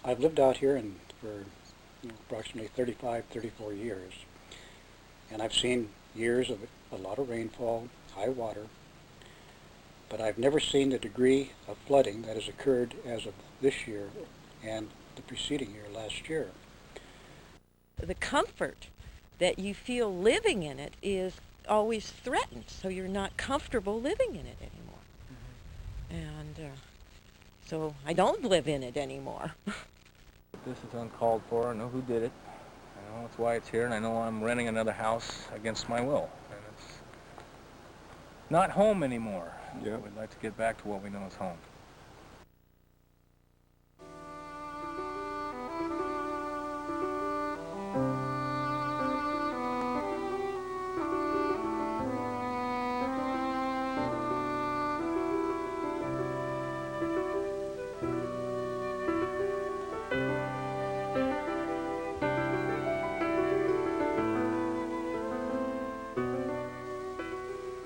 I've lived out here for approximately 35, 34 years, and I've seen years of a lot of rainfall, high water, but I've never seen the degree of flooding that has occurred as of this year and the preceding year, last year. The comfort that you feel living in it is always threatened, so you're not comfortable living in it anymore. And so I don't live in it anymore. This is uncalled for. I know who did it. I know that's why it's here, and I know I'm renting another house against my will. And it's not home anymore. Yeah. We'd like to get back to what we know as home.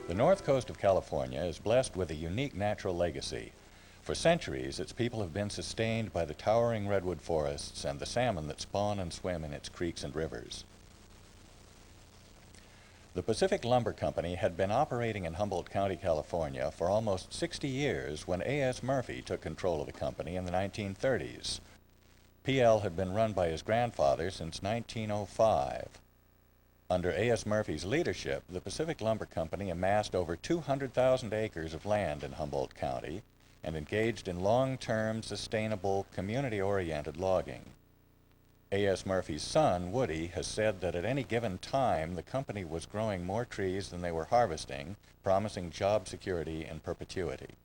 The north coast of California is blessed with a unique natural legacy. For centuries, its people have been sustained by the towering redwood forests and the salmon that spawn and swim in its creeks and rivers. The Pacific Lumber Company had been operating in Humboldt County, California for almost 60 years when A.S. Murphy took control of the company in the 1930s. PL had been run by his grandfather since 1905. Under A.S. Murphy's leadership, the Pacific Lumber Company amassed over 200,000 acres of land in Humboldt County and engaged in long-term, sustainable, community-oriented logging. A.S. Murphy's son, Woody, has said that at any given time, the company was growing more trees than they were harvesting, promising job security in perpetuity.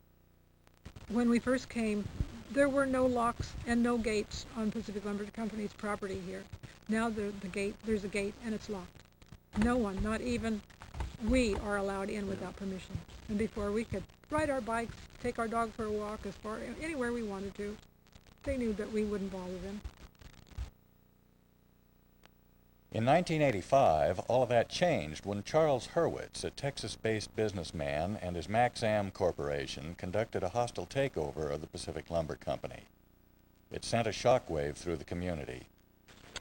When we first came, there were no locks and no gates on Pacific Lumber Company's property here. Now there's a gate and it's locked. No one, not even we, are allowed in without permission. And before we could ride our bikes, take our dog for a walk as far anywhere we wanted to, they knew that we wouldn't bother them. In 1985, all of that changed when Charles Hurwitz, a Texas-based businessman, and his Maxam Corporation conducted a hostile takeover of the Pacific Lumber Company. It sent a shockwave through the community.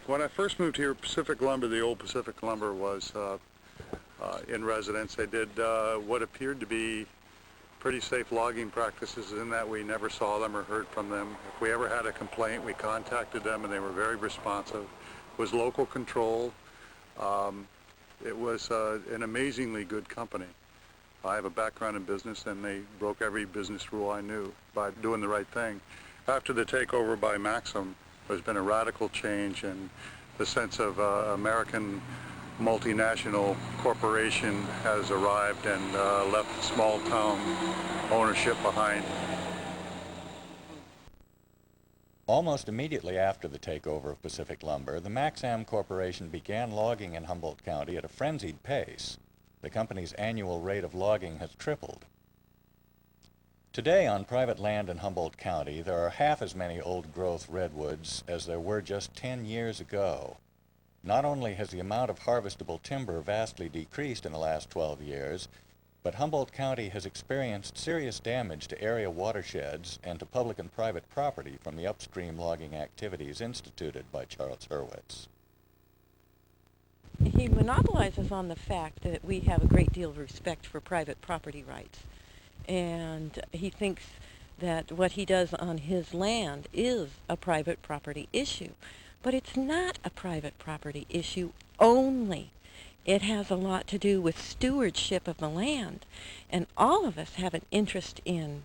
When I first moved here, Pacific Lumber, the old Pacific Lumber, was in residence. They did what appeared to be pretty safe logging practices in that we never saw them or heard from them. If we ever had a complaint, we contacted them and they were very responsive. It was local control. It was an amazingly good company. I have a background in business and they broke every business rule I knew by doing the right thing. After the takeover by Maxam, there's been a radical change in the sense of American multinational corporation has arrived and left small town ownership behind. Almost immediately after the takeover of Pacific Lumber, the Maxam Corporation began logging in Humboldt County at a frenzied pace. The company's annual rate of logging has tripled. Today, on private land in Humboldt County, there are half as many old-growth redwoods as there were just 10 years ago. Not only has the amount of harvestable timber vastly decreased in the last 12 years, but Humboldt County has experienced serious damage to area watersheds and to public and private property from the upstream logging activities instituted by Charles Hurwitz. He monopolizes on the fact that we have a great deal of respect for private property rights. And he thinks that what he does on his land is a private property issue. But it's not a private property issue only. It has a lot to do with stewardship of the land. And all of us have an interest in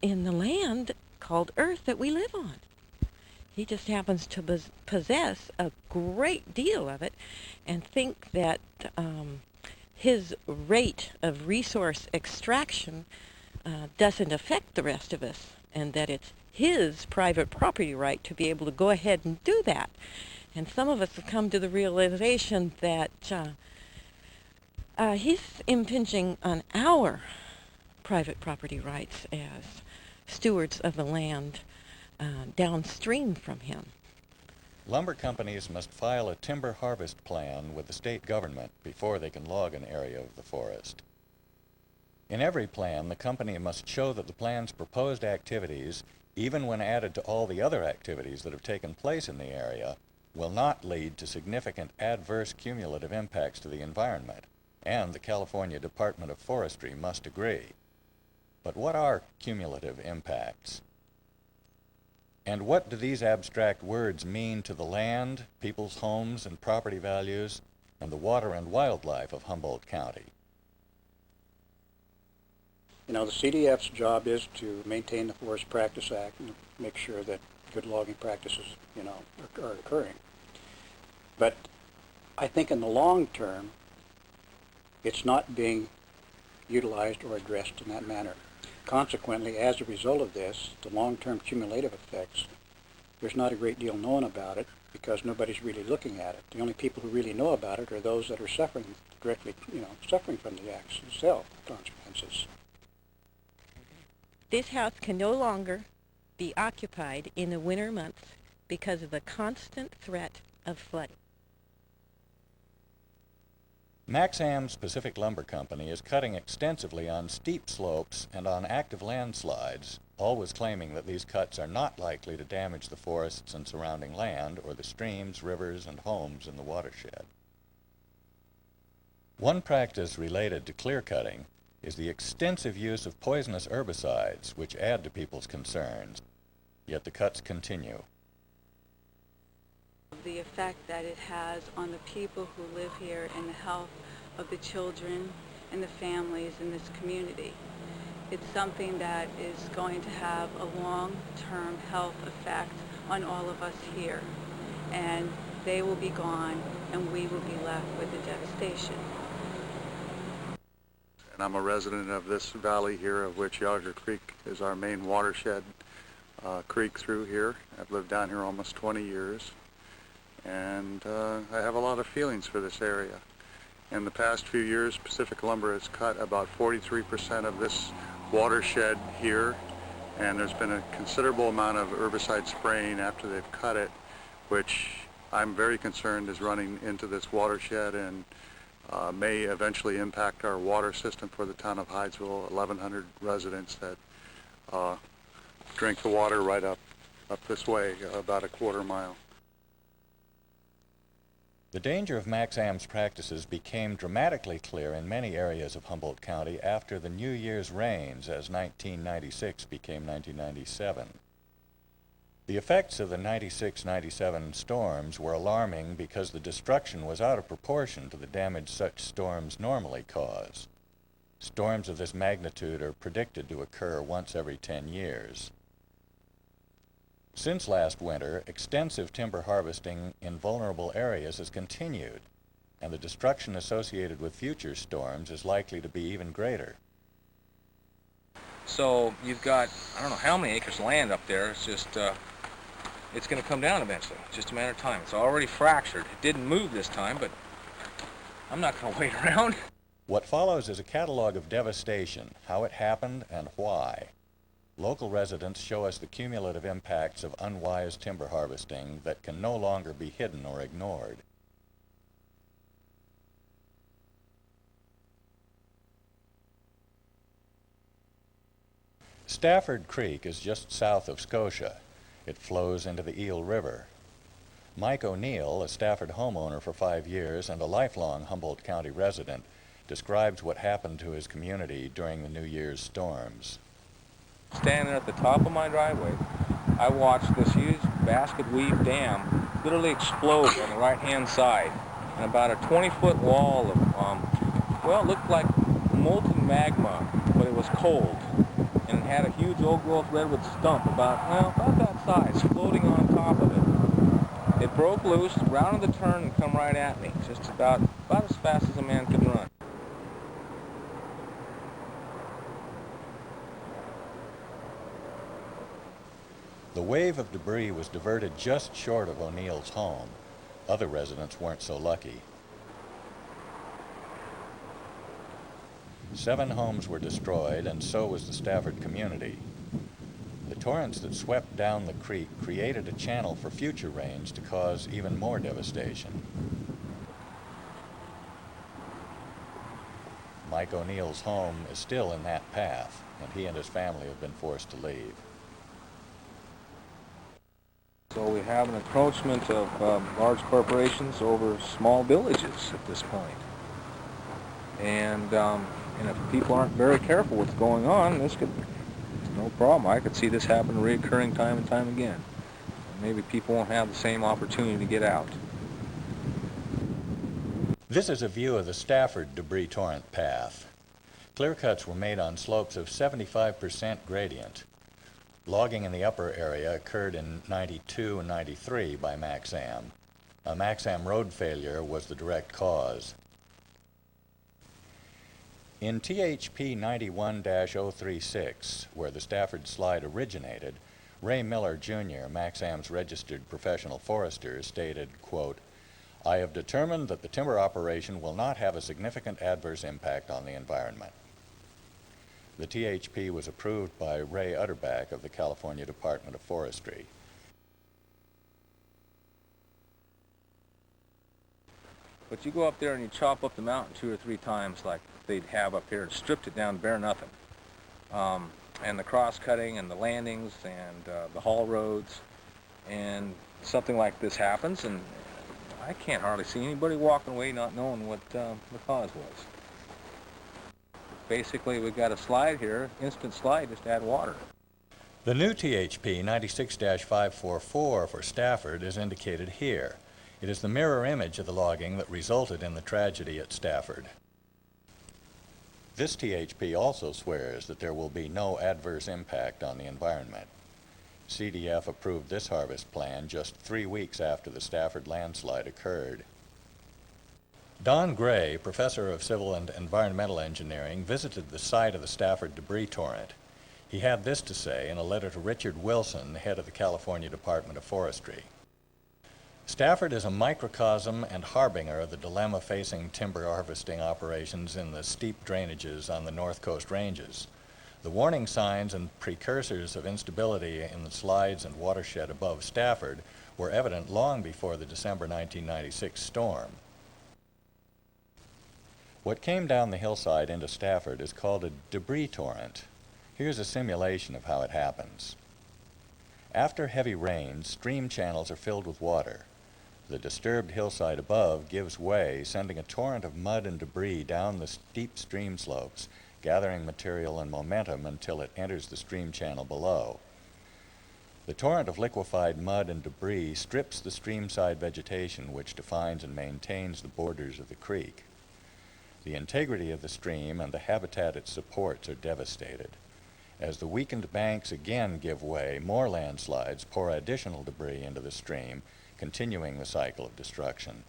the land called Earth that we live on. He just happens to possess a great deal of it and think that his rate of resource extraction doesn't affect the rest of us, and that it's his private property right to be able to go ahead and do that. And some of us have come to the realization that he's impinging on our private property rights as stewards of the land downstream from him. Lumber companies must file a timber harvest plan with the state government before they can log an area of the forest. In every plan, the company must show that the plan's proposed activities even when added to all the other activities that have taken place in the area, will not lead to significant adverse cumulative impacts to the environment, and the California Department of Forestry must agree. But what are cumulative impacts? And what do these abstract words mean to the land, people's homes and property values, and the water and wildlife of Humboldt County? You know, the CDF's job is to maintain the Forest Practice Act and make sure that good logging practices, you know, are occurring. But I think in the long term, it's not being utilized or addressed in that manner. Consequently, as a result of this, the long-term cumulative effects, there's not a great deal known about it because nobody's really looking at it. The only people who really know about it are those that are suffering directly, you know, suffering from the acts itself, consequences. This house can no longer be occupied in the winter months because of the constant threat of flooding. Maxam's Pacific Lumber Company is cutting extensively on steep slopes and on active landslides, always claiming that these cuts are not likely to damage the forests and surrounding land or the streams, rivers, and homes in the watershed. One practice related to clear cutting is the extensive use of poisonous herbicides, which add to people's concerns, yet the cuts continue. The effect that it has on the people who live here and the health of the children and the families in this community. It's something that is going to have a long-term health effect on all of us here. And they will be gone and we will be left with the devastation. And I'm a resident of this valley here, of which Yager Creek is our main watershed creek through here. I've lived down here almost 20 years. And I have a lot of feelings for this area. In the past few years, Pacific Lumber has cut about 43% of this watershed here, and there's been a considerable amount of herbicide spraying after they've cut it, which I'm very concerned is running into this watershed and may eventually impact our water system for the town of Hydesville, 1,100 residents that drink the water right up this way, about a quarter mile. The danger of Maxam's practices became dramatically clear in many areas of Humboldt County after the New Year's rains as 1996 became 1997. The effects of the 96-97 storms were alarming because the destruction was out of proportion to the damage such storms normally cause. Storms of this magnitude are predicted to occur once every 10 years. Since last winter, extensive timber harvesting in vulnerable areas has continued, and the destruction associated with future storms is likely to be even greater. So you've got, I don't know how many acres of land up there. It's just, it's going to come down eventually. It's just a matter of time. It's already fractured. It didn't move this time, but I'm not going to wait around. What follows is a catalog of devastation, how it happened and why. Local residents show us the cumulative impacts of unwise timber harvesting that can no longer be hidden or ignored. Stafford Creek is just south of Scotia. It flows into the Eel River. Mike O'Neill, a Stafford homeowner for 5 years and a lifelong Humboldt County resident, describes what happened to his community during the New Year's storms. Standing at the top of my driveway, I watched this huge basket weave dam literally explode on the right-hand side. And about a 20-foot wall of, well, it looked like molten magma, but it was cold. And it had a huge old-growth redwood stump about that size, floating on top of it. It broke loose, rounded the turn, and come right at me, just about as fast as a man could run. The wave of debris was diverted just short of O'Neill's home. Other residents weren't so lucky. 7 homes were destroyed, and so was the Stafford community. The torrents that swept down the creek created a channel for future rains to cause even more devastation. Mike O'Neill's home is still in that path, and he and his family have been forced to leave. So we have an encroachment of large corporations over small villages at this point. And if people aren't very careful what's going on, this could, no problem. I could see this happen reoccurring time and time again. Maybe people won't have the same opportunity to get out. This is a view of the Stafford debris torrent path. Clear cuts were made on slopes of 75% gradient. Logging in the upper area occurred in 92 and 93 by Maxam. A Maxam road failure was the direct cause. In THP 91-036, where the Stafford slide originated, Ray Miller, Jr., Maxam's registered professional forester, stated, quote, "I have determined that the timber operation will not have a significant adverse impact on the environment." The THP was approved by Ray Utterback of the California Department of Forestry. But you go up there and you chop up the mountain 2 or 3 times like they'd have up here and stripped it down to bare nothing. And the cross-cutting and the landings and the haul roads, and something like this happens, and I can't hardly see anybody walking away not knowing what the cause was. Basically, we've got a slide here, instant slide, just add water. The new THP 96-544 for Stafford is indicated here. It is the mirror image of the logging that resulted in the tragedy at Stafford. This THP also swears that there will be no adverse impact on the environment. CDF approved this harvest plan just 3 weeks after the Stafford landslide occurred. Don Gray, professor of civil and environmental engineering, visited the site of the Stafford debris torrent. He had this to say in a letter to Richard Wilson, head of the California Department of Forestry. Stafford is a microcosm and harbinger of the dilemma facing timber harvesting operations in the steep drainages on the North Coast ranges. The warning signs and precursors of instability in the slides and watershed above Stafford were evident long before the December 1996 storm. What came down the hillside into Stafford is called a debris torrent. Here's a simulation of how it happens. After heavy rains, stream channels are filled with water. The disturbed hillside above gives way, sending a torrent of mud and debris down the steep stream slopes, gathering material and momentum until it enters the stream channel below. The torrent of liquefied mud and debris strips the streamside vegetation, which defines and maintains the borders of the creek. The integrity of the stream and the habitat it supports are devastated. As the weakened banks again give way, more landslides pour additional debris into the stream, continuing the cycle of destruction.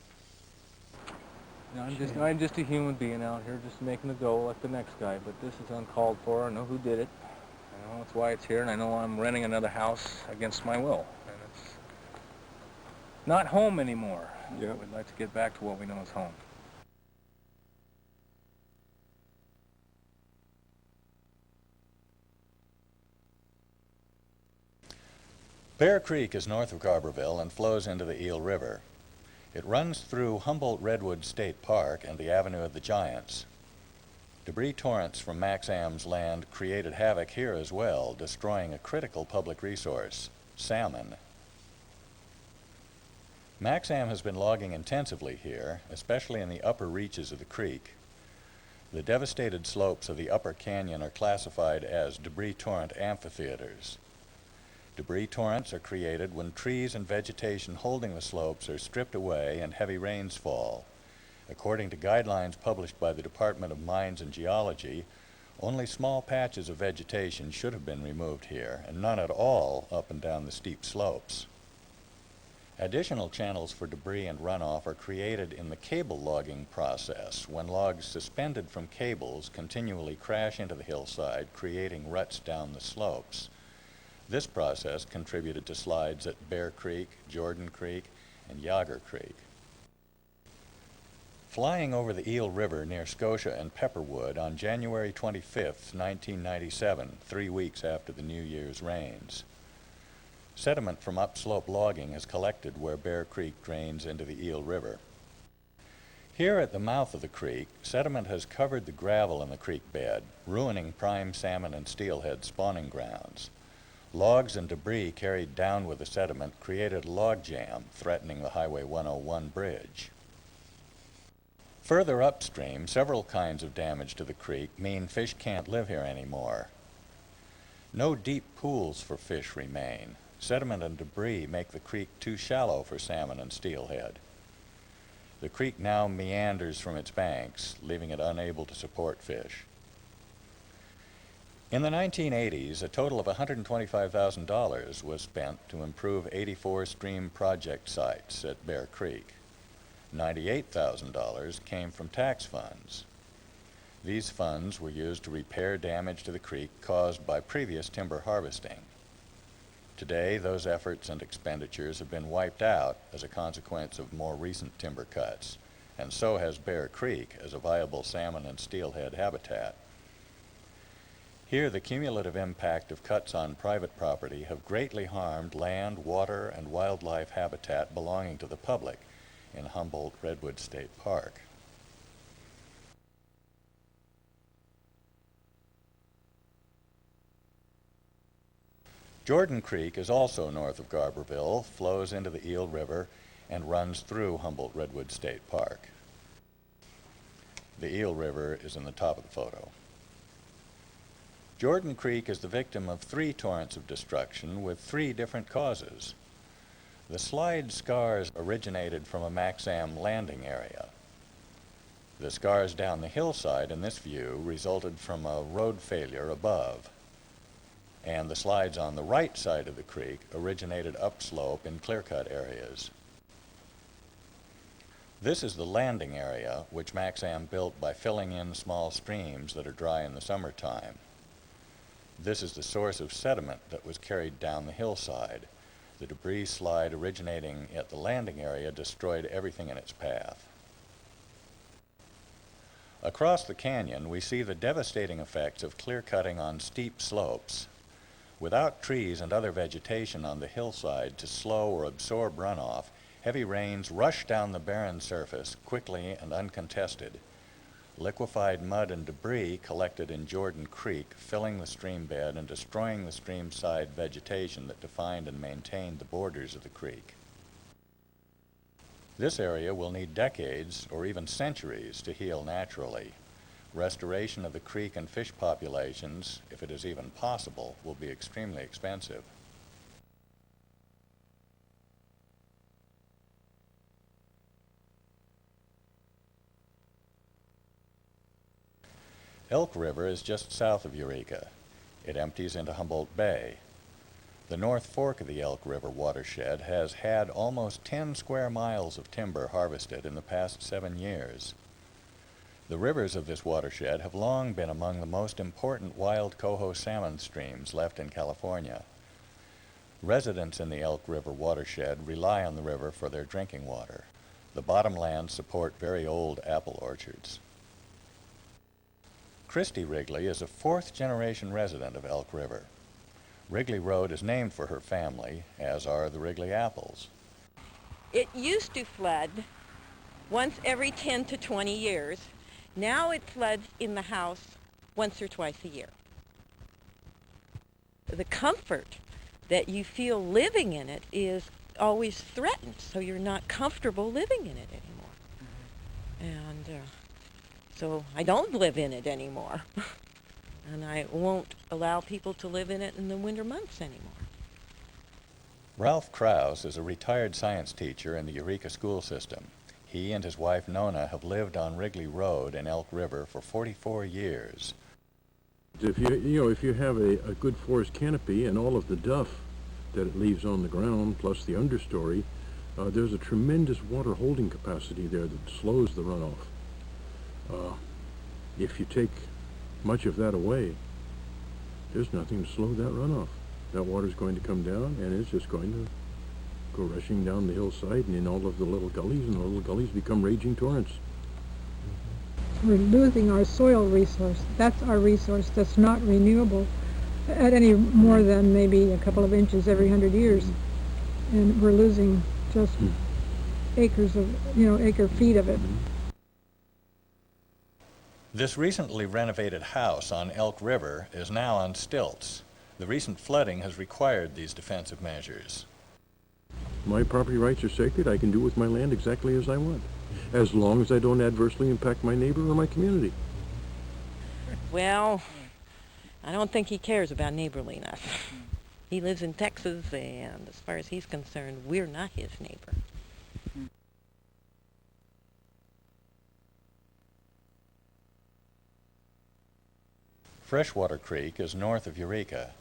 I'm just a human being out here just making a go like the next guy, but this is uncalled for. I know who did it. I know that's why it's here, and I know I'm renting another house against my will. And it's not home anymore. Yeah. We'd like to get back to what we know as home. Bear Creek is north of Garberville and flows into the Eel River. It runs through Humboldt Redwood State Park and the Avenue of the Giants. Debris torrents from Maxam's land created havoc here as well, destroying a critical public resource, salmon. Maxam has been logging intensively here, especially in the upper reaches of the creek. The devastated slopes of the upper canyon are classified as debris torrent amphitheaters. Debris torrents are created when trees and vegetation holding the slopes are stripped away and heavy rains fall. According to guidelines published by the Department of Mines and Geology, only small patches of vegetation should have been removed here, and none at all up and down the steep slopes. Additional channels for debris and runoff are created in the cable logging process, when logs suspended from cables continually crash into the hillside, creating ruts down the slopes. This process contributed to slides at Bear Creek, Jordan Creek, and Yager Creek. Flying over the Eel River near Scotia and Pepperwood on January 25, 1997, 3 weeks after the New Year's rains. Sediment from upslope logging has collected where Bear Creek drains into the Eel River. Here at the mouth of the creek, sediment has covered the gravel in the creek bed, ruining prime salmon and steelhead spawning grounds. Logs and debris carried down with the sediment created a log jam, threatening the Highway 101 bridge. Further upstream, several kinds of damage to the creek mean fish can't live here anymore. No deep pools for fish remain. Sediment and debris make the creek too shallow for salmon and steelhead. The creek now meanders from its banks, leaving it unable to support fish. In the 1980s, a total of $125,000 was spent to improve 84 stream project sites at Bear Creek. $98,000 came from tax funds. These funds were used to repair damage to the creek caused by previous timber harvesting. Today, those efforts and expenditures have been wiped out as a consequence of more recent timber cuts, and so has Bear Creek as a viable salmon and steelhead habitat. Here, the cumulative impact of cuts on private property have greatly harmed land, water, and wildlife habitat belonging to the public in Humboldt Redwood State Park. Jordan Creek is also north of Garberville, flows into the Eel River, and runs through Humboldt Redwood State Park. The Eel River is in the top of the photo. Jordan Creek is the victim of 3 torrents of destruction with 3 different causes. The slide scars originated from a Maxam landing area. The scars down the hillside in this view resulted from a road failure above. And the slides on the right side of the creek originated upslope in clear-cut areas. This is the landing area, which Maxam built by filling in small streams that are dry in the summertime. This is the source of sediment that was carried down the hillside. The debris slide originating at the landing area destroyed everything in its path. Across the canyon, we see the devastating effects of clear-cutting on steep slopes. Without trees and other vegetation on the hillside to slow or absorb runoff, heavy rains rush down the barren surface quickly and uncontested. Liquefied mud and debris collected in Jordan Creek, filling the stream bed and destroying the streamside vegetation that defined and maintained the borders of the creek. This area will need decades or even centuries to heal naturally. Restoration of the creek and fish populations, if it is even possible, will be extremely expensive. Elk River is just south of Eureka. It empties into Humboldt Bay. The North Fork of the Elk River watershed has had almost 10 square miles of timber harvested in the past 7 years. The rivers of this watershed have long been among the most important wild coho salmon streams left in California. Residents in the Elk River watershed rely on the river for their drinking water. The bottomlands support very old apple orchards. Kristi Wrigley is a 4th-generation resident of Elk River. Wrigley Road is named for her family, as are the Wrigley apples. It used to flood once every 10 to 20 years. Now it floods in the house once or twice a year. The comfort that you feel living in it is always threatened, so you're not comfortable living in it anymore. And so I don't live in it anymore. And I won't allow people to live in it in the winter months anymore. Ralph Kraus is a retired science teacher in the Eureka school system. He and his wife Nona have lived on Wrigley Road in Elk River for 44 years. If you have a good forest canopy and all of the duff that it leaves on the ground, plus the understory, there's a tremendous water holding capacity there that slows the runoff. If you take much of that away, there's nothing to slow that runoff. That water's going to come down, and it's just going to go rushing down the hillside and in all of the little gullies, and the little gullies become raging torrents. We're losing our soil resource. That's our resource that's not renewable at any more than maybe a couple of inches every 100 years. And we're losing just acres of, acre feet of it. This recently renovated house on Elk River is now on stilts. The recent flooding has required these defensive measures. My property rights are sacred. I can do with my land exactly as I want, as long as I don't adversely impact my neighbor or my community. Well, I don't think he cares about neighborliness. He lives in Texas, and as far as he's concerned, we're not his neighbor. Freshwater Creek is north of Eureka.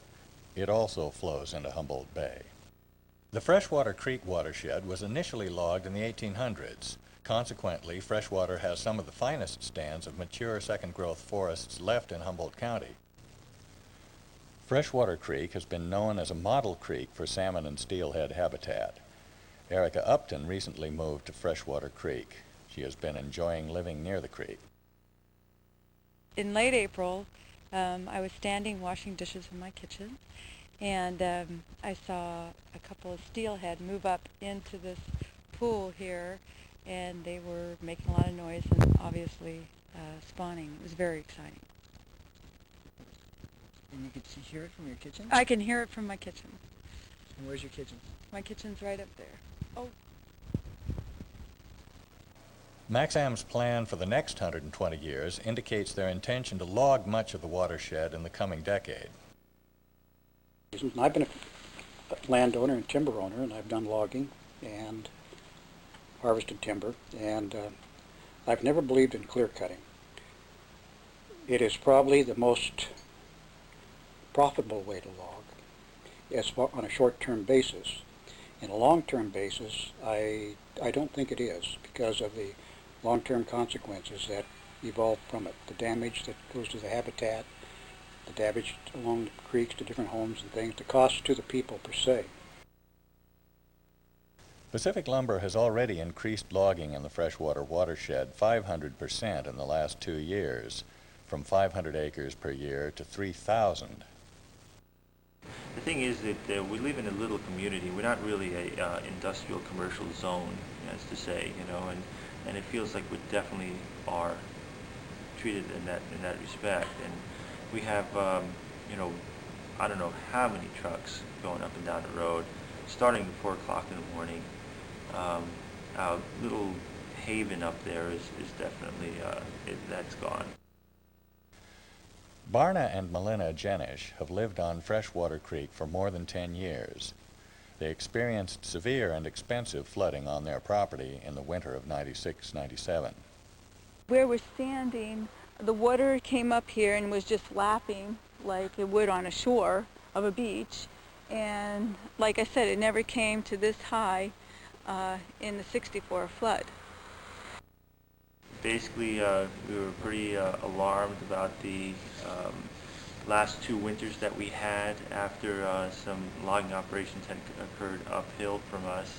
It also flows into Humboldt Bay. The Freshwater Creek watershed was initially logged in the 1800s. Consequently, freshwater has some of the finest stands of mature second-growth forests left in Humboldt County. Freshwater Creek has been known as a model creek for salmon and steelhead habitat. Erica Upton recently moved to Freshwater Creek. She has been enjoying living near the creek. In late April, I was standing washing dishes in my kitchen, and I saw a couple of steelhead move up into this pool here, and they were making a lot of noise and obviously spawning. It was very exciting. And you could hear it from your kitchen? I can hear it from my kitchen. And where's your kitchen? My kitchen's right up there. Oh. Maxam's plan for the next 120 years indicates their intention to log much of the watershed in the coming decade. I've been a landowner and timber owner, and I've done logging and harvested timber, and I've never believed in clear cutting. It is probably the most profitable way to log as far on a short-term basis. In a long-term basis, I don't think it is, because of the long-term consequences that evolve from it. The damage that goes to the habitat, the damage along the creeks to different homes and things, the cost to the people per se. Pacific Lumber has already increased logging in the freshwater watershed 500% in the last 2 years, from 500 acres per year to 3,000. The thing is that we live in a little community. We're not really a industrial commercial zone, as to say, you know, and it feels like we definitely are treated in that respect. And we have, you know, I don't know how many trucks going up and down the road, starting at 4 o'clock in the morning. Our little haven up there is definitely, that's gone. Barna and Melinna Genis have lived on Freshwater Creek for more than 10 years. They experienced severe and expensive flooding on their property in the winter of '96-'97. Where we're standing, the water came up here and was just lapping like it would on a shore of a beach. And like I said, it never came to this high in the '64 flood. Basically, we were pretty alarmed about the last 2 winters that we had after some logging operations had occurred uphill from us.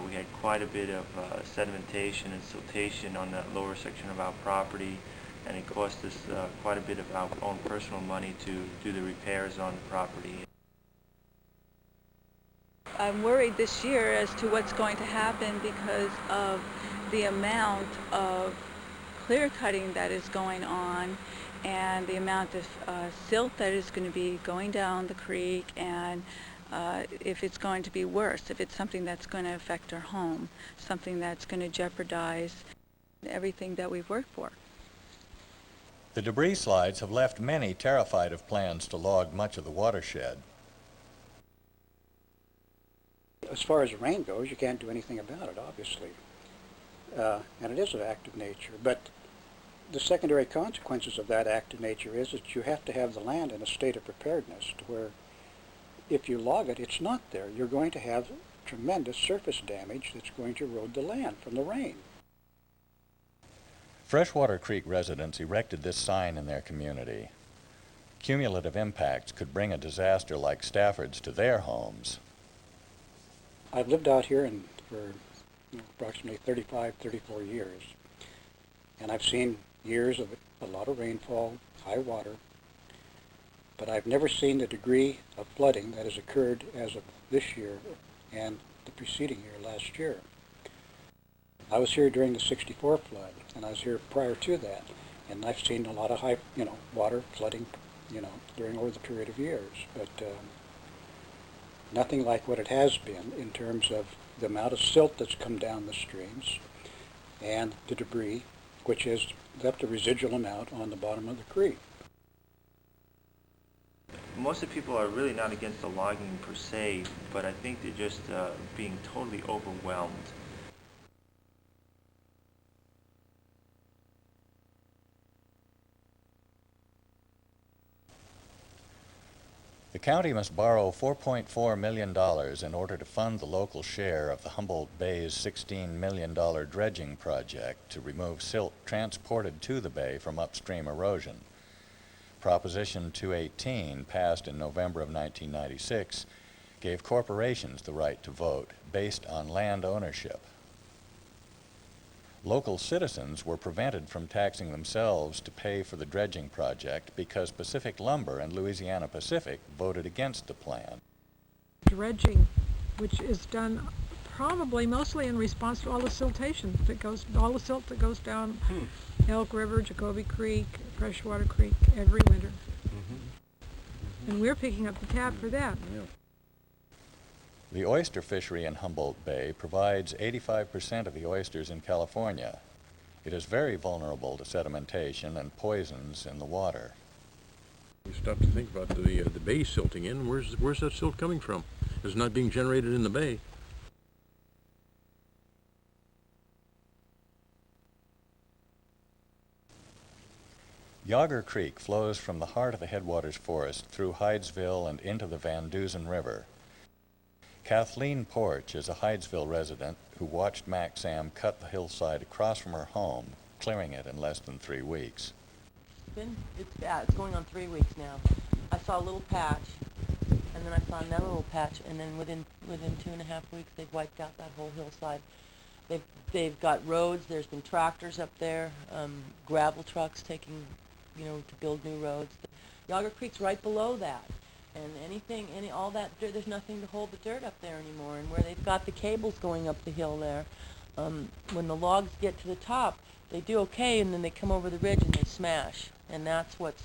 We had quite a bit of sedimentation and siltation on that lower section of our property, and it cost us quite a bit of our own personal money to do the repairs on the property. I'm worried this year as to what's going to happen because of the amount of clear cutting that is going on and the amount of silt that is going to be going down the creek, and if it's going to be worse, if it's something that's going to affect our home, something that's going to jeopardize everything that we've worked for. The debris slides have left many terrified of plans to log much of the watershed. As far as rain goes, you can't do anything about it, obviously. And it is an act of nature, but the secondary consequences of that act of nature is that you have to have the land in a state of preparedness to where if you log it, it's not there. You're going to have tremendous surface damage that's going to erode the land from the rain. Freshwater Creek residents erected this sign in their community. Cumulative impacts could bring a disaster like Stafford's to their homes. I've lived out here for approximately 35, 34 years, and I've seen years of a lot of rainfall, high water, but I've never seen the degree of flooding that has occurred as of this year and the preceding year, last year. I was here during the '64 flood, and I was here prior to that, and I've seen a lot of high, water flooding, during over the period of years. But nothing like what it has been in terms of the amount of silt that's come down the streams and the debris, which has left a residual amount on the bottom of the creek. Most of the people are really not against the logging per se, but I think they're just being totally overwhelmed. The county must borrow $4.4 million in order to fund the local share of the Humboldt Bay's $16 million dredging project to remove silt transported to the bay from upstream erosion. Proposition 218, passed in November of 1996, gave corporations the right to vote based on land ownership. Local citizens were prevented from taxing themselves to pay for the dredging project because Pacific Lumber and Louisiana Pacific voted against the plan. Dredging, which is done probably mostly in response to all the siltation all the silt that goes down Elk River, Jacoby Creek, Freshwater Creek every winter. And we're picking up the tab for that. The oyster fishery in Humboldt Bay provides 85% of the oysters in California. It is very vulnerable to sedimentation and poisons in the water. You stop to think about the bay silting in. Where's that silt coming from? It's not being generated in the bay. Yager Creek flows from the heart of the Headwaters Forest through Hydesville and into the Van Dusen River. Kathleen Poarch is a Hydesville resident who watched Mac Sam cut the hillside across from her home, clearing it in less than 3 weeks. It's bad. It's going on 3 weeks now. I saw a little patch, and then I saw another little patch, and then within 2.5 weeks, they've wiped out that whole hillside. They've got roads. There's been tractors up there, gravel trucks taking, to build new roads. Yager Creek's right below that. And all that dirt, there's nothing to hold the dirt up there anymore. And where they've got the cables going up the hill there, when the logs get to the top, they do okay, and then they come over the ridge and they smash. And that's what's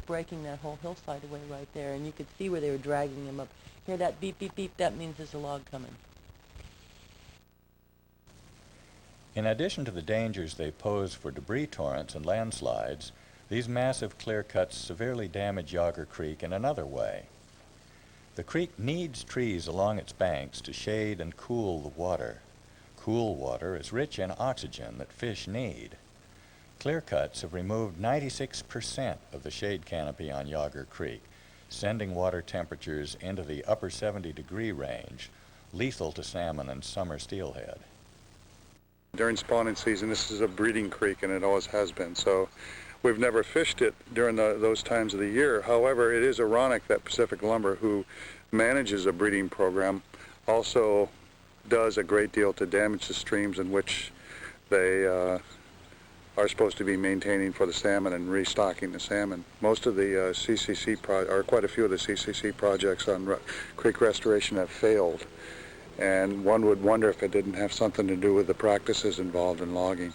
breaking that whole hillside away right there. And you could see where they were dragging them up. Hear that beep, beep, beep? That means there's a log coming. In addition to the dangers they pose for debris torrents and landslides, these massive clear cuts severely damage Yager Creek in another way. The creek needs trees along its banks to shade and cool the water. Cool water is rich in oxygen that fish need. Clear cuts have removed 96% of the shade canopy on Yager Creek, sending water temperatures into the upper 70-degree range, lethal to salmon and summer steelhead. During spawning season, this is a breeding creek, and it always has been. So we've never fished it during those times of the year. However, it is ironic that Pacific Lumber, who manages a breeding program, also does a great deal to damage the streams in which they are supposed to be maintaining for the salmon and restocking the salmon. Most of the quite a few of the CCC projects on creek restoration have failed. And one would wonder if it didn't have something to do with the practices involved in logging.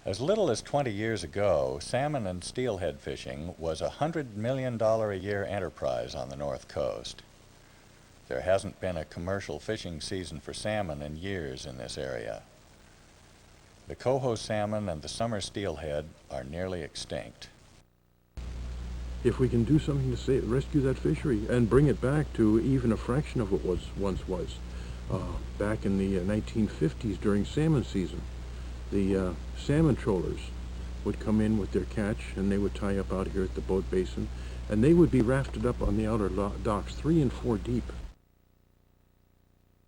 As little as 20 years ago, salmon and steelhead fishing was a $100 million a year enterprise on the North Coast. There hasn't been a commercial fishing season for salmon in years in this area. The coho salmon and the summer steelhead are nearly extinct. If we can do something to rescue that fishery and bring it back to even a fraction of what once was, back in the 1950s during salmon season, the salmon trawlers would come in with their catch, and they would tie up out here at the boat basin, and they would be rafted up on the outer docks 3 and 4 deep.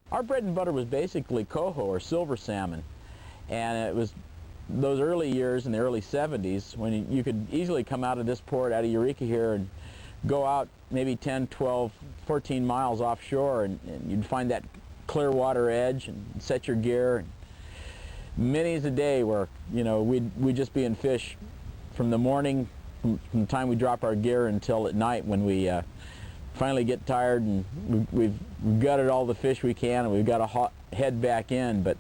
Our bread and butter was basically coho or silver salmon. And it was those early years in the early 70s when you could easily come out of this port, out of Eureka here, and go out maybe 10, 12, 14 miles offshore, and you'd find that clear water edge and set your gear. And many's a day where, we'd just be in fish from the morning, from the time we drop our gear until at night when we finally get tired and we've gutted all the fish we can and we've got to head back in. But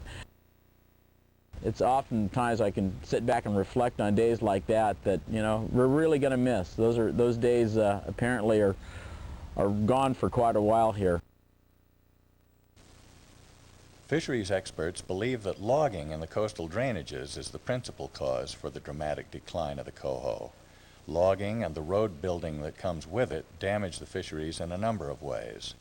it's oftentimes I can sit back and reflect on days like that, you know, we're really going to miss. Those days apparently are gone for quite a while here. Fisheries experts believe that logging in the coastal drainages is the principal cause for the dramatic decline of the coho. Logging and the road building that comes with it damage the fisheries in a number of ways.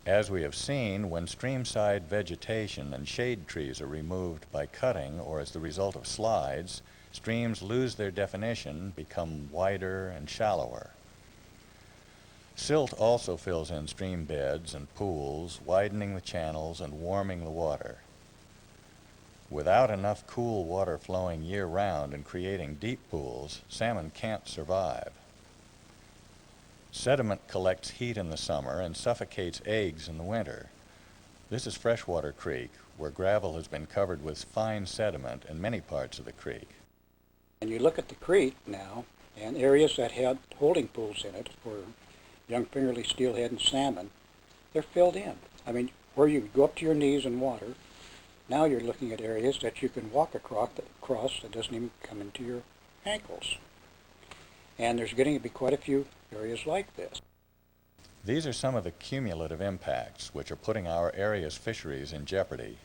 As we have seen, when streamside vegetation and shade trees are removed by cutting or as the result of slides, streams lose their definition, become wider and shallower. Silt also fills in stream beds and pools, widening the channels and warming the water. Without enough cool water flowing year-round and creating deep pools, salmon can't survive. Sediment collects heat in the summer and suffocates eggs in the winter. This is Freshwater Creek, where gravel has been covered with fine sediment in many parts of the creek. And you look at the creek now, and areas that had holding pools in it for young fingerly steelhead and salmon, they're filled in. I mean, where you go up to your knees in water, now you're looking at areas that you can walk across that doesn't even come into your ankles. And there's getting to be quite a few areas like this. These are some of the cumulative impacts which are putting our area's fisheries in jeopardy.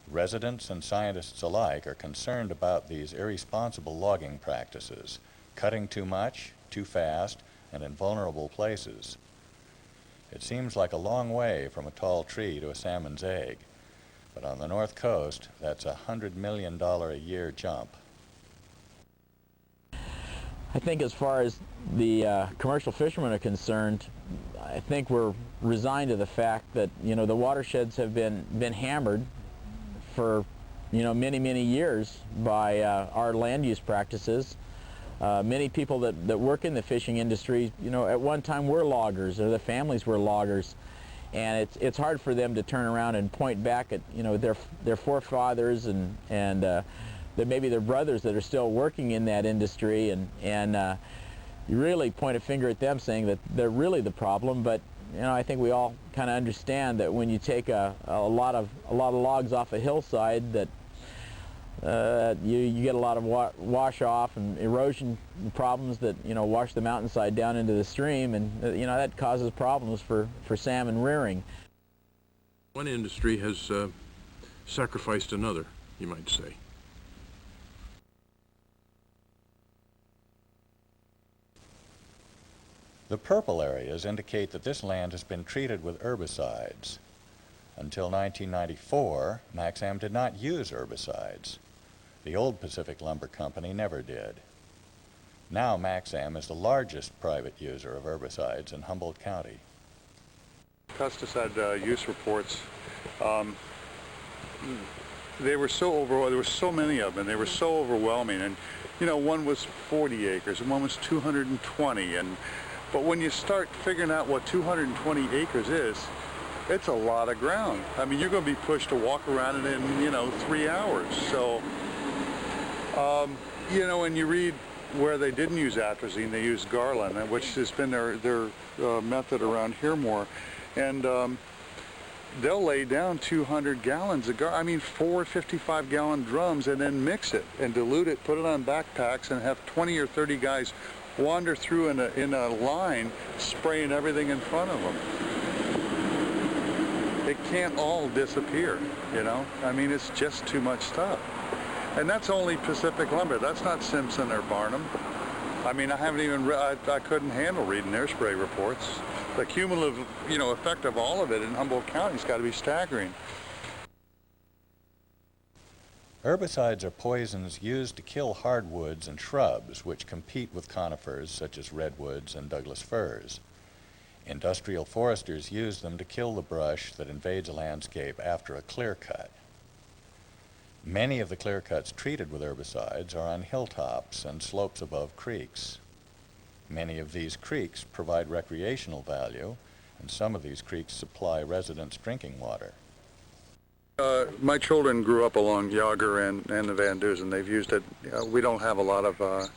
Residents and scientists alike are concerned about these irresponsible logging practices, cutting too much, too fast, and in vulnerable places. It seems like a long way from a tall tree to a salmon's egg, but on the North Coast, that's a $100 million a year jump. I think as far as the commercial fishermen are concerned, I think we're resigned to the fact that, you know, the watersheds have been hammered for, you know, many years by our land use practices. Many people that work in the fishing industry, you know, at one time were loggers, or the families were loggers, and it's hard for them to turn around and point back at, you know, their forefathers and that maybe their brothers that are still working in that industry, and you really point a finger at them saying that they're really the problem. But you know, I think we all kind of understand that when you take a lot of logs off a hillside, that you get a lot of wash off and erosion problems that, you know, wash the mountainside down into the stream, and you know, that causes problems for salmon rearing. One industry has sacrificed another, you might say. The purple areas indicate that this land has been treated with herbicides. Until 1994, Maxam did not use herbicides. The old Pacific Lumber Company never did. Now Maxam is the largest private user of herbicides in Humboldt County. Pesticide use reports, they were so there were so many of them, and they were so overwhelming. And you know, one was 40 acres and one was 220, but when you start figuring out what 220 acres is, it's a lot of ground. I mean, you're going to be pushed to walk around it in, you know, 3 hours. So, you know, when you read where they didn't use atrazine, they used garland, which has been their method around here more. And they'll lay down 200 gallons of garland, I mean 4 55-gallon drums, and then mix it and dilute it, put it on backpacks, and have 20 or 30 guys wander through in a line, spraying everything in front of them. It can't all disappear, you know? I mean, it's just too much stuff. And that's only Pacific Lumber. That's not Simpson or Barnum. I mean, I haven't even I couldn't handle reading their spray reports. The cumulative, you know, effect of all of it in Humboldt County's got to be staggering. Herbicides are poisons used to kill hardwoods and shrubs which compete with conifers such as redwoods and Douglas firs. Industrial foresters use them to kill the brush that invades a landscape after a clear cut. Many of the clear cuts treated with herbicides are on hilltops and slopes above creeks. Many of these creeks provide recreational value, and some of these creeks supply residents drinking water. My children grew up along Yager and the Van Dusen. They've used it. We don't have a lot of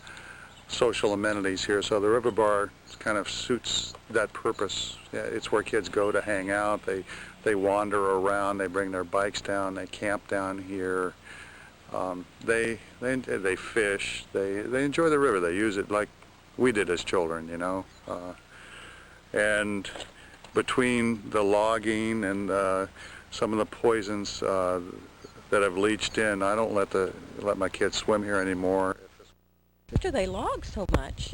social amenities here. So the river bar kind of suits that purpose. Yeah, it's where kids go to hang out. They wander around. They bring their bikes down. They camp down here. They fish. They enjoy the river. They use it like we did as children, you know. And between the logging and some of the poisons that have leached in, I don't let my kids swim here anymore. After they log so much,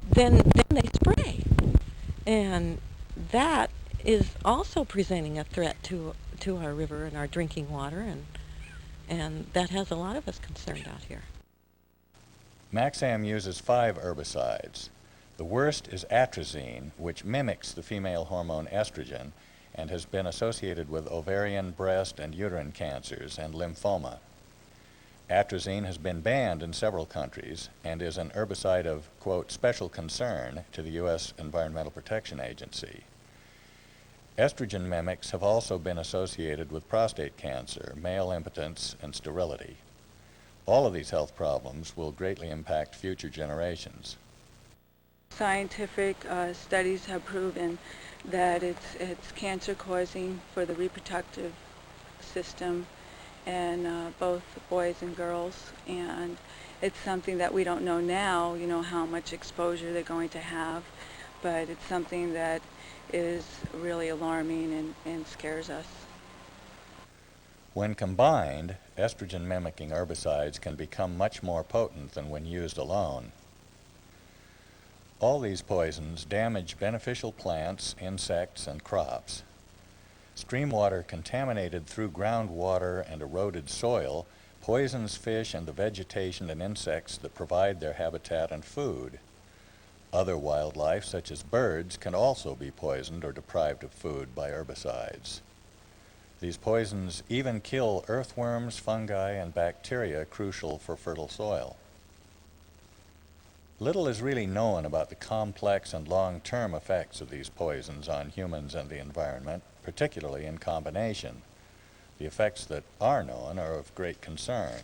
then they spray, and that is also presenting a threat to our river and our drinking water, and that has a lot of us concerned out here. Maxam uses 5 herbicides. The worst is atrazine, which mimics the female hormone estrogen and has been associated with ovarian, breast, and uterine cancers and lymphoma. Atrazine has been banned in several countries and is an herbicide of, quote, special concern to the U.S. Environmental Protection Agency. Estrogen mimics have also been associated with prostate cancer, male impotence, and sterility. All of these health problems will greatly impact future generations. Scientific studies have proven that it's cancer-causing for the reproductive system and both boys and girls, and it's something that we don't know now, you know, how much exposure they're going to have, but it's something that is really alarming and scares us. When combined, estrogen-mimicking herbicides can become much more potent than when used alone. All these poisons damage beneficial plants, insects, and crops. Stream water contaminated through groundwater and eroded soil poisons fish and the vegetation and insects that provide their habitat and food. Other wildlife, such as birds, can also be poisoned or deprived of food by herbicides. These poisons even kill earthworms, fungi, and bacteria crucial for fertile soil. Little is really known about the complex and long-term effects of these poisons on humans and the environment, particularly in combination. The effects that are known are of great concern.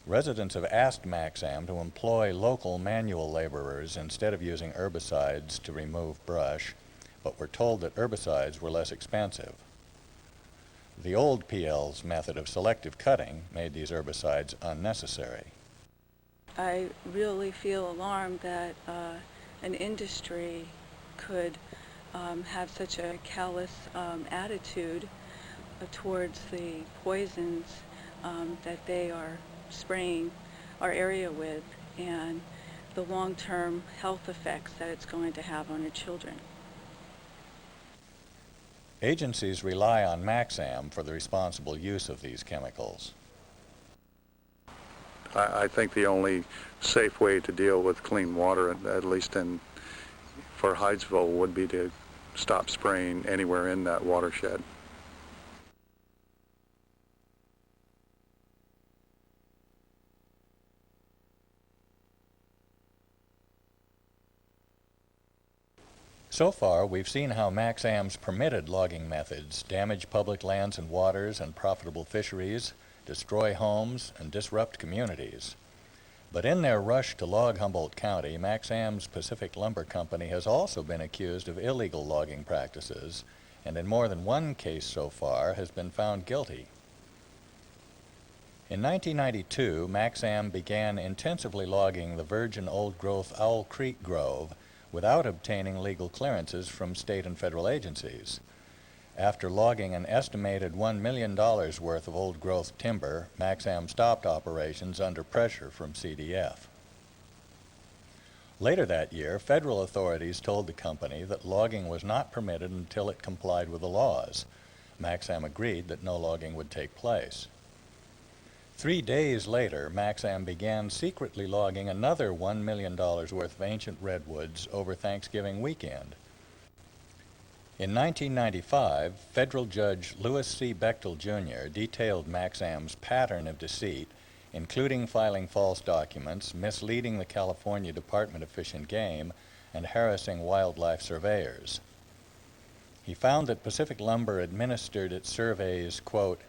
Residents have asked Maxam to employ local manual laborers instead of using herbicides to remove brush, but were told that herbicides were less expensive. The old PL's method of selective cutting made these herbicides unnecessary. I really feel alarmed that an industry could have such a callous attitude towards the poisons that they are spraying our area with and the long-term health effects that it's going to have on our children. Agencies rely on Maxam for the responsible use of these chemicals. I think the only safe way to deal with clean water, at least for Hydesville, would be to stop spraying anywhere in that watershed. So far, we've seen how Maxam's permitted logging methods damage public lands and waters and profitable fisheries, destroy homes, and disrupt communities. But in their rush to log Humboldt County, Maxam's Pacific Lumber Company has also been accused of illegal logging practices, and in more than one case so far has been found guilty. In 1992, Maxam began intensively logging the virgin old-growth Owl Creek Grove without obtaining legal clearances from state and federal agencies. After logging an estimated $1 million worth of old-growth timber, Maxam stopped operations under pressure from CDF. Later that year, federal authorities told the company that logging was not permitted until it complied with the laws. Maxam agreed that no logging would take place. 3 days later, Maxam began secretly logging another $1 million worth of ancient redwoods over Thanksgiving weekend. In 1995, federal judge Louis C. Bechtel Jr. detailed Maxam's pattern of deceit, including filing false documents, misleading the California Department of Fish and Game, and harassing wildlife surveyors. He found that Pacific Lumber administered its surveys, quote,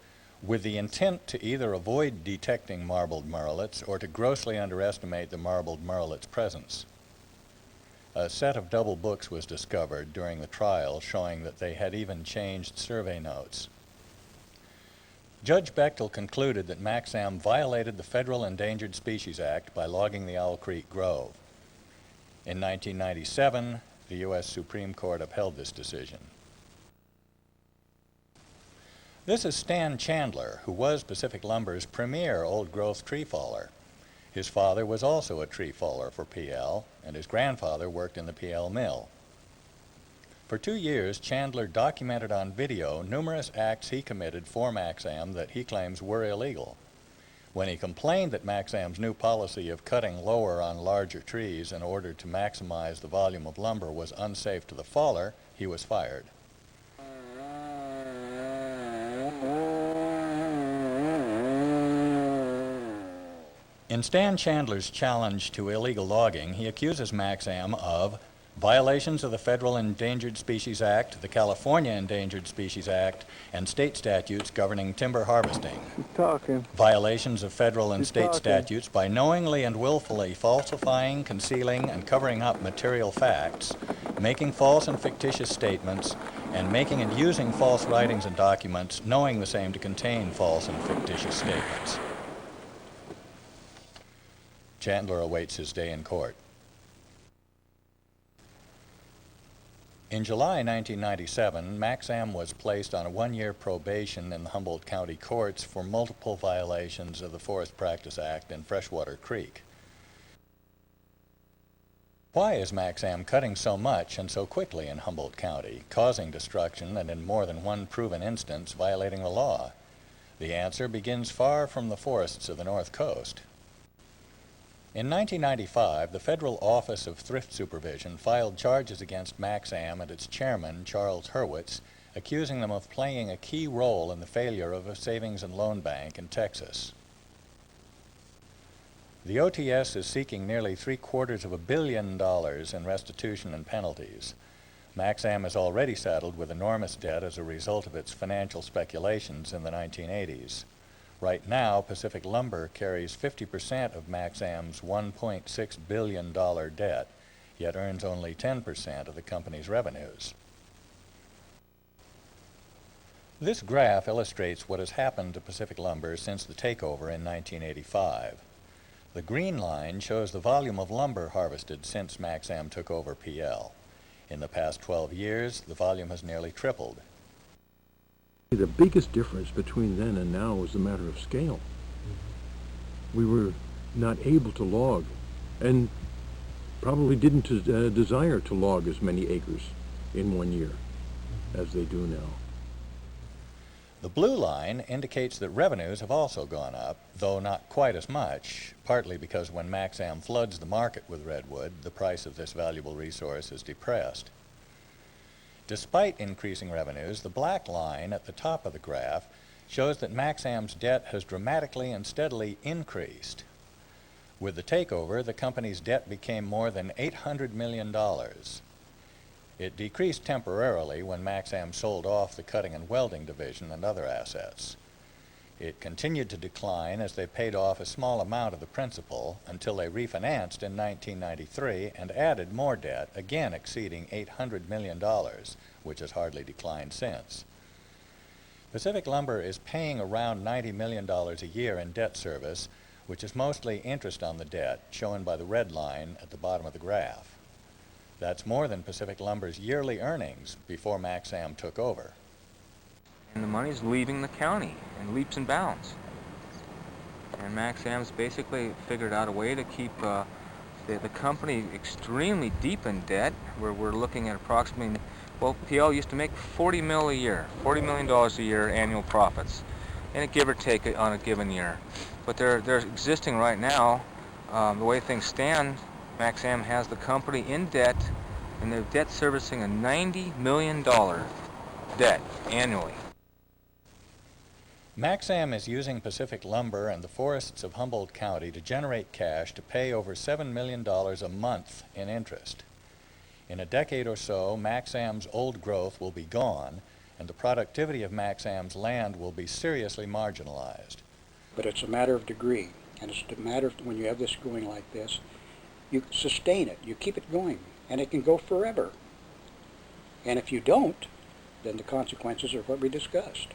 with the intent to either avoid detecting marbled murrelets or to grossly underestimate the marbled murrelet's presence. A set of double books was discovered during the trial showing that they had even changed survey notes. Judge Bechtel concluded that Maxam violated the Federal Endangered Species Act by logging the Owl Creek Grove. In 1997, the U.S. Supreme Court upheld this decision. This is Stan Chandler, who was Pacific Lumber's premier old-growth tree faller. His father was also a tree faller for PL, and his grandfather worked in the PL mill. For 2 years, Chandler documented on video numerous acts he committed for Maxam that he claims were illegal. When he complained that Maxam's new policy of cutting lower on larger trees in order to maximize the volume of lumber was unsafe to the faller, he was fired. In Stan Chandler's challenge to illegal logging, he accuses Maxam of violations of the Federal Endangered Species Act, the California Endangered Species Act, and state statutes governing timber harvesting. Violations of federal and state statutes by knowingly and willfully falsifying, concealing, and covering up material facts, making false and fictitious statements, and making and using false writings and documents, knowing the same to contain false and fictitious statements. Chandler awaits his day in court. In July 1997, Maxam was placed on a 1-year probation in the Humboldt County courts for multiple violations of the Forest Practice Act in Freshwater Creek. Why is Maxam cutting so much and so quickly in Humboldt County, causing destruction and in more than one proven instance violating the law? The answer begins far from the forests of the North Coast. In 1995, the Federal Office of Thrift Supervision filed charges against Maxam and its chairman, Charles Hurwitz, accusing them of playing a key role in the failure of a savings and loan bank in Texas. The OTS is seeking nearly $750 million in restitution and penalties. Maxam is already saddled with enormous debt as a result of its financial speculations in the 1980s. Right now, Pacific Lumber carries 50% of Maxam's $1.6 billion debt, yet earns only 10% of the company's revenues. This graph illustrates what has happened to Pacific Lumber since the takeover in 1985. The green line shows the volume of lumber harvested since Maxam took over PL. In the past 12 years, the volume has nearly tripled. The biggest difference between then and now was a matter of scale. We were not able to log, and probably didn't desire to log as many acres in 1 year as they do now. The blue line indicates that revenues have also gone up, though not quite as much, partly because when Maxam floods the market with redwood, the price of this valuable resource is depressed. Despite increasing revenues, the black line at the top of the graph shows that Maxam's debt has dramatically and steadily increased. With the takeover, the company's debt became more than $800 million. It decreased temporarily when Maxam sold off the cutting and welding division and other assets. It continued to decline as they paid off a small amount of the principal until they refinanced in 1993 and added more debt, again exceeding $800 million, which has hardly declined since. Pacific Lumber is paying around $90 million a year in debt service, which is mostly interest on the debt, shown by the red line at the bottom of the graph. That's more than Pacific Lumber's yearly earnings before Maxam took over. And the money's leaving the county in leaps and bounds. And Maxam's basically figured out a way to keep the company extremely deep in debt, where we're looking at approximately, well, PL used to make $40 million a year annual profits, and give or take on a given year. But they're existing right now, the way things stand, Maxam has the company in debt, and they're debt servicing a $90 million debt annually. Maxam is using Pacific Lumber and the forests of Humboldt County to generate cash to pay over $7 million a month in interest. In a decade or so, Maxam's old growth will be gone, and the productivity of Maxam's land will be seriously marginalized. But it's a matter of degree, and it's a matter of when you have this going like this, you sustain it, you keep it going, and it can go forever. And if you don't, then the consequences are what we discussed.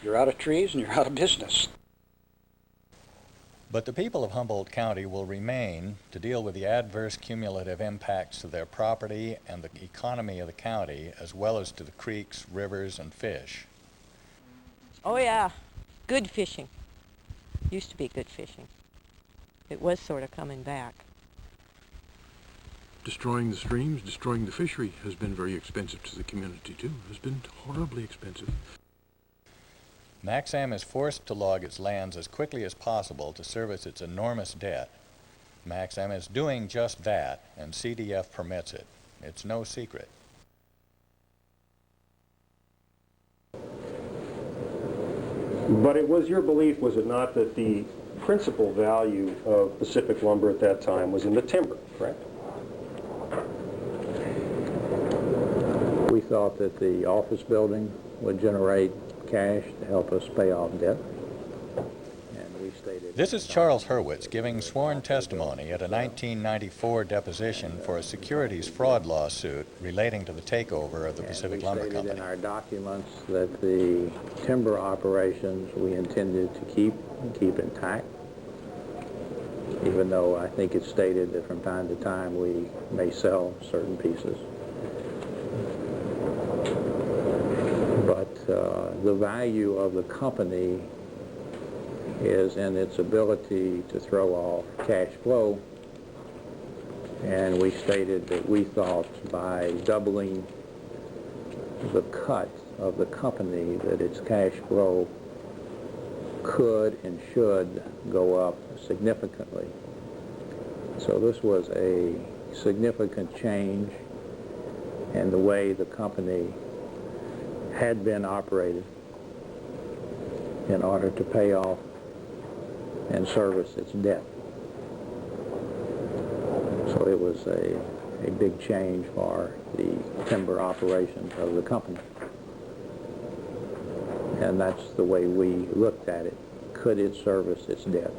You're out of trees and you're out of business. But the people of Humboldt County will remain to deal with the adverse cumulative impacts to their property and the economy of the county, as well as to the creeks, rivers, and fish. Oh yeah, good fishing. Used to be good fishing. It was sort of coming back. Destroying the streams, destroying the fishery has been very expensive to the community too. Has been horribly expensive. Maxam is forced to log its lands as quickly as possible to service its enormous debt. Maxam is doing just that, and CDF permits it. It's no secret. But it was your belief, was it not, that the principal value of Pacific Lumber at that time was in the timber, correct? We thought that the office building would generate cash to help us pay off debt. And we stated... This is Charles Hurwitz giving sworn testimony at a 1994 deposition for a securities fraud lawsuit relating to the takeover of the Pacific Lumber Company. We stated in our documents that the timber operations we intended to keep intact, even though I think it's stated that from time to time we may sell certain pieces. But the value of the company is in its ability to throw off cash flow, and we stated that we thought by doubling the cut of the company that its cash flow could and should go up significantly. So this was a significant change in the way the company had been operated in order to pay off and service its debt. So it was a big change for the timber operations of the company. And that's the way we looked at it. Could it service its debt?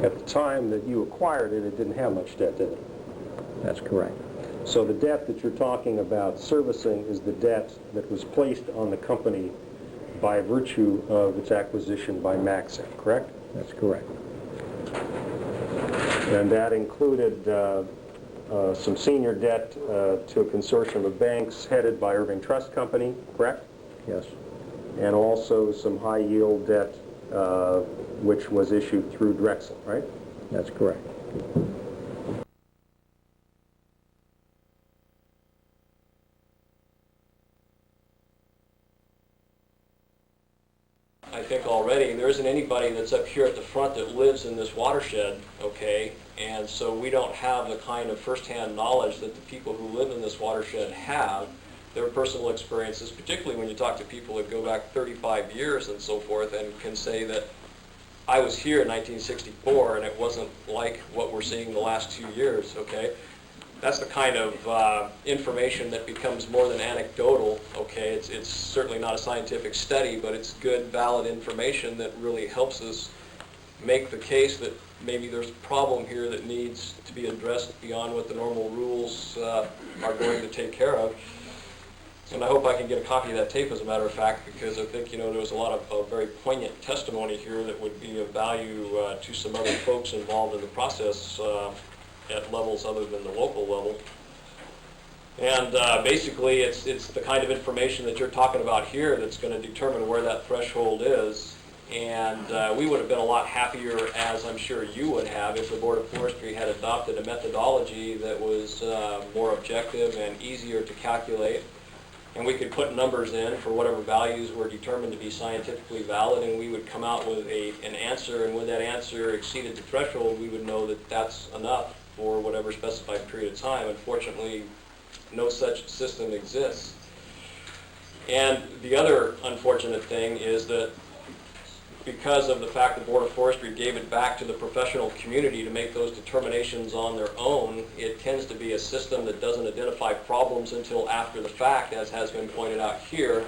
At the time that you acquired it, it didn't have much debt, did it? That's correct. So the debt that you're talking about servicing is the debt that was placed on the company by virtue of its acquisition by Maxam, correct? That's correct. And that included some senior debt to a consortium of banks headed by Irving Trust Company, correct? Yes. And also some high-yield debt which was issued through Drexel, right? That's correct. I think already there isn't anybody that's up here at the front that lives in this watershed, okay? And so we don't have the kind of firsthand knowledge that the people who live in this watershed have. Their personal experiences, particularly when you talk to people that go back 35 years and so forth and can say that I was here in 1964 and it wasn't like what we're seeing the last 2 years, okay? That's the kind of information that becomes more than anecdotal, okay? It's certainly not a scientific study, but it's good, valid information that really helps us make the case that maybe there's a problem here that needs to be addressed beyond what the normal rules are going to take care of. And I hope I can get a copy of that tape, as a matter of fact, because I think, there was a lot of very poignant testimony here that would be of value to some other folks involved in the process at levels other than the local level. And basically, it's the kind of information that you're talking about here that's going to determine where that threshold is. And we would have been a lot happier, as I'm sure you would have, if the Board of Forestry had adopted a methodology that was more objective and easier to calculate. And we could put numbers in for whatever values were determined to be scientifically valid, and we would come out with an answer, and when that answer exceeded the threshold, we would know that that's enough for whatever specified period of time. Unfortunately, no such system exists. And the other unfortunate thing is that because of the fact the Board of Forestry gave it back to the professional community to make those determinations on their own, it tends to be a system that doesn't identify problems until after the fact, as has been pointed out here,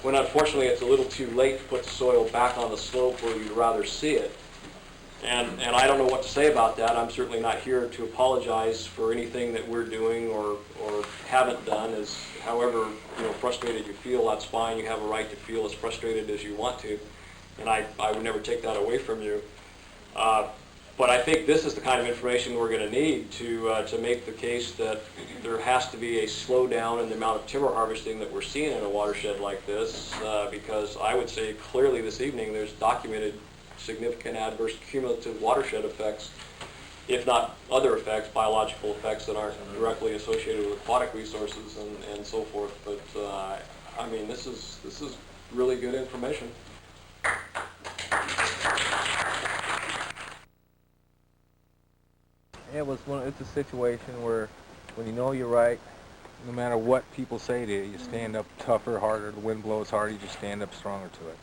when unfortunately it's a little too late to put the soil back on the slope where you'd rather see it. And I don't know what to say about that. I'm certainly not here to apologize for anything that we're doing or haven't done. As however frustrated you feel, that's fine. You have a right to feel as frustrated as you want to, and I would never take that away from you. But I think this is the kind of information we're going to need to make the case that there has to be a slowdown in the amount of timber harvesting that we're seeing in a watershed like this, because I would say clearly this evening there's documented significant adverse cumulative watershed effects, if not other effects, biological effects that aren't directly associated with aquatic resources and so forth. But I mean, this is really good information. It's a situation where when you know you're right, no matter what people say to you, you stand up tougher, harder. The wind blows hard, you just stand up stronger to it.